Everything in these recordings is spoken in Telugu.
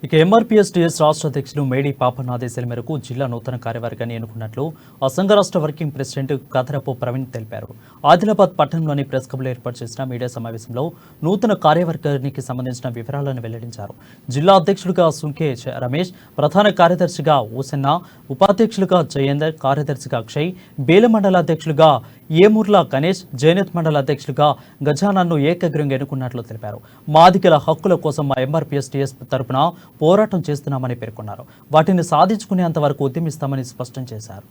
ఇక ఎంఆర్పీఎస్ టీఎస్ రాష్ట్ర అధ్యక్షులు మేడి పాపన్న ఆదేశాల మేరకు జిల్లా నూతన కార్యవర్గాన్ని ఎన్నుకున్నట్లు ఆ సంఘ రాష్ట్ర వర్కింగ్ ప్రెసిడెంట్ కథరపు ప్రవీణ్ తెలిపారు. ఆదిలాబాద్ పట్టణంలోని ప్రెస్ క్లబ్లో ఏర్పాటు చేసిన మీడియా సమావేశంలో నూతన కార్యవర్గానికి సంబంధించిన వివరాలను వెల్లడించారు. జిల్లా అధ్యక్షుడిగా సుంకే రమేష్, ప్రధాన కార్యదర్శిగా ఊసన్న, ఉపాధ్యక్షులుగా జయేందర్, కార్యదర్శిగా అక్షయ్, బేల మండల అధ్యక్షులుగా ఏమూర్ల గణేష్, జైనత్ మండల అధ్యక్షులుగా గజానన్ను ఏకగ్రీవంగా ఎన్నుకున్నట్లు తెలిపారు. మాదిగల హక్కుల కోసం మా ఎంఆర్పీఎస్ టీఎస్ తరపున పోరాటం చేస్తున్నామని పేర్కొన్నారు. వాటిని సాధించుకునేంత వరకు ఉద్యమిస్తామని స్పష్టం చేశారు.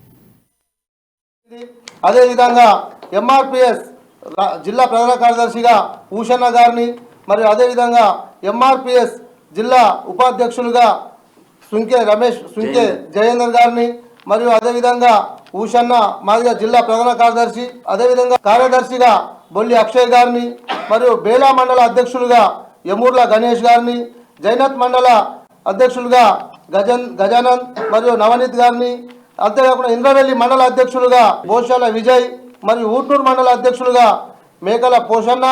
అదేవిధంగా ఎంఆర్పీఎస్ జిల్లా ప్రధాన కార్యదర్శిగా ఊషన్న గారిని, మరియు అదేవిధంగా ఎంఆర్పీఎస్ జిల్లా ఉపాధ్యక్షులుగా సుంకే రమేష్, సుంకే జయేందర్ గారిని, మరియు అదేవిధంగా ఊషన్న మాదిగ జిల్లా ప్రధాన కార్యదర్శి, అదేవిధంగా కార్యదర్శిగా బొల్లి అక్షయ్ గారిని, మరియు బేలా మండల అధ్యక్షులుగా యమూర్ల గణేష్ గారిని, జైనత్ మండల అధ్యక్షులుగా గజానంద్ మరియు నవనీత్ గారిని, అంతేకాకుండా ఇంద్రవెల్లి మండల అధ్యక్షులుగా బోషాల విజయ్, మరియు ఊట్నూరు మండల అధ్యక్షులుగా మేకల పోషన్న,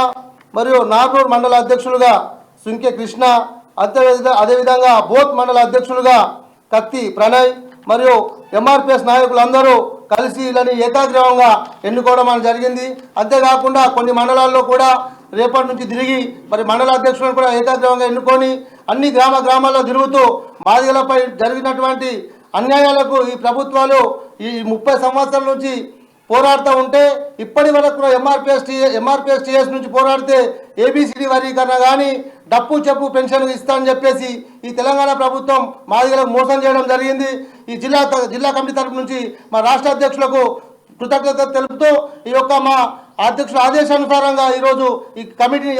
మరియు నాగూర్ మండల అధ్యక్షులుగా సుంకే కృష్ణ, అదేవిధంగా బోత్ మండల అధ్యక్షులుగా కత్తి ప్రణయ్, మరియు ఎంఆర్పీఎస్ నాయకులందరూ కలిసి ఇలాని ఏకాగ్రీవంగా ఎన్నుకోవడం జరిగింది. అంతేకాకుండా కొన్ని మండలాల్లో కూడా రేపటి నుంచి తిరిగి మరి మండల అధ్యక్షులను కూడా ఏకాగ్రీవంగా ఎన్నుకొని అన్ని గ్రామాల్లో తిరుగుతూ మాదిగలపై జరిగినటువంటి అన్యాయాలకు ఈ ప్రభుత్వాలు ఈ 30 సంవత్సరాల నుంచి పోరాడుతూ ఉంటే, ఇప్పటి వరకు ఎంఆర్పీఎస్ టీఎస్ నుంచి పోరాడితే ఏబిసిడి వర్గీకరణ కానీ డప్పు చెప్పు పెన్షన్ ఇస్తానని చెప్పేసి ఈ తెలంగాణ ప్రభుత్వం మాదిగలకు మోసం చేయడం జరిగింది. ఈ జిల్లా కమిటీ తరపు నుంచి మా రాష్ట్ర అధ్యక్షులకు కృతజ్ఞత తెలుపుతూ ఈ యొక్క మా అధ్యక్షుల ఆదేశానుసారంగా ఈరోజు ఈ కమిటీని